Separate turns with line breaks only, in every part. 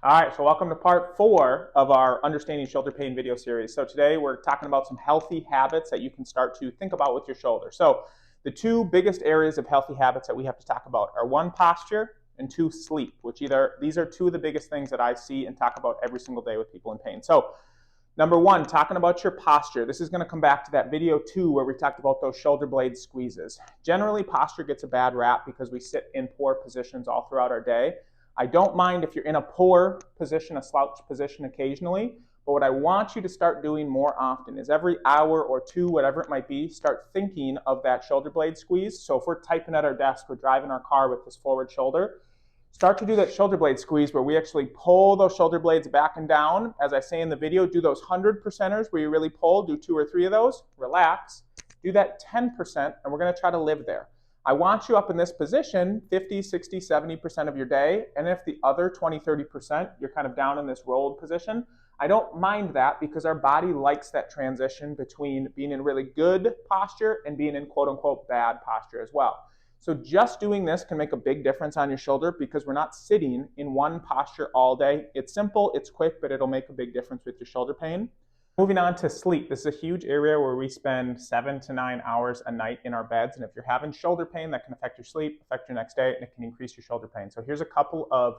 All right, so welcome to part 4 of our Understanding Shoulder Pain video series. So today we're talking about some healthy habits that you can start to think about with your shoulder. So the two biggest areas of healthy habits that we have to talk about are one, posture, and two, sleep, these are two of the biggest things that I see and talk about every single day with people in pain. So number one, talking about your posture. This is going to come back to that video 2 where we talked about those shoulder blade squeezes. Generally, posture gets a bad rap because we sit in poor positions all throughout our day. I don't mind if you're in a poor position, a slouch position occasionally, but what I want you to start doing more often is every hour or two, whatever it might be, start thinking of that shoulder blade squeeze. So if we're typing at our desk, we're driving our car with this forward shoulder, start to do that shoulder blade squeeze where we actually pull those shoulder blades back and down. As I say in the video, do those 100%ers where you really pull, do 2 or 3 of those, relax, do that 10%, and we're going to try to live there. I want you up in this position 50, 60, 70% of your day, and if the other 20, 30%, you're kind of down in this rolled position, I don't mind that because our body likes that transition between being in really good posture and being in quote-unquote bad posture as well. So just doing this can make a big difference on your shoulder because we're not sitting in one posture all day. It's simple, it's quick, but it'll make a big difference with your shoulder pain. Moving on to sleep. This is a huge area where we spend 7 to 9 hours a night in our beds. And if you're having shoulder pain, that can affect your sleep, affect your next day, and it can increase your shoulder pain. So here's a couple of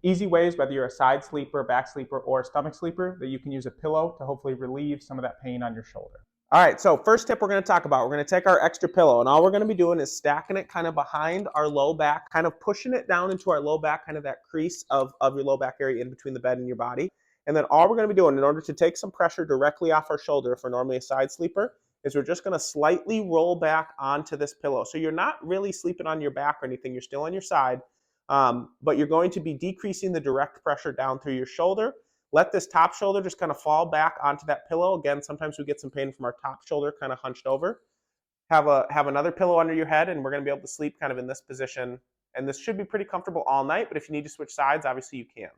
easy ways, whether you're a side sleeper, back sleeper, or a stomach sleeper, that you can use a pillow to hopefully relieve some of that pain on your shoulder. All right, so first tip we're going to talk about, we're going to take our extra pillow, and all we're going to be doing is stacking it kind of behind our low back, kind of pushing it down into our low back, kind of that crease of your low back area in between the bed and your body. And then all we're going to be doing in order to take some pressure directly off our shoulder, if we're normally a side sleeper, is we're just going to slightly roll back onto this pillow. So you're not really sleeping on your back or anything, you're still on your side, but you're going to be decreasing the direct pressure down through your shoulder. Let this top shoulder just kind of fall back onto that pillow. Again, sometimes we get some pain from our top shoulder kind of hunched over. Have another pillow under your head, and we're going to be able to sleep kind of in this position. And this should be pretty comfortable all night, but if you need to switch sides, obviously you can.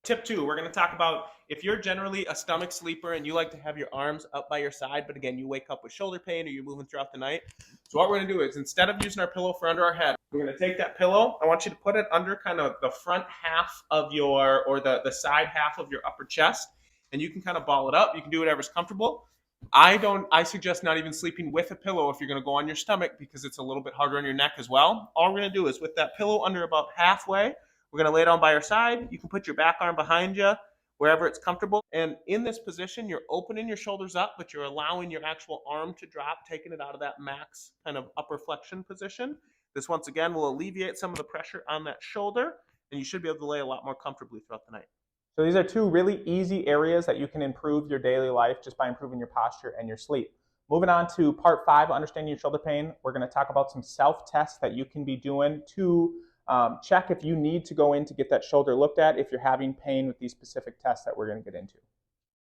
Tip 2, we're going to talk about if you're generally a stomach sleeper and you like to have your arms up by your side, but again, you wake up with shoulder pain or you're moving throughout the night. So what we're going to do is instead of using our pillow for under our head, we're going to take that pillow. I want you to put it under kind of the front half of your, or the side half of your upper chest, and you can kind of ball it up. You can do whatever's comfortable. I suggest not even sleeping with a pillow if you're going to go on your stomach because it's a little bit harder on your neck as well. All we're going to do is with that pillow under about halfway, we're going to lay it on by your side. You can put your back arm behind you, wherever it's comfortable. And in this position, you're opening your shoulders up, but you're allowing your actual arm to drop, taking it out of that max kind of upper flexion position. This, once again, will alleviate some of the pressure on that shoulder, and you should be able to lay a lot more comfortably throughout the night. So these are two really easy areas that you can improve your daily life just by improving your posture and your sleep. Moving on to part 5, understanding your shoulder pain, we're going to talk about some self-tests that you can be doing to check if you need to go in to get that shoulder looked at if you're having pain with these specific tests that we're going to get into.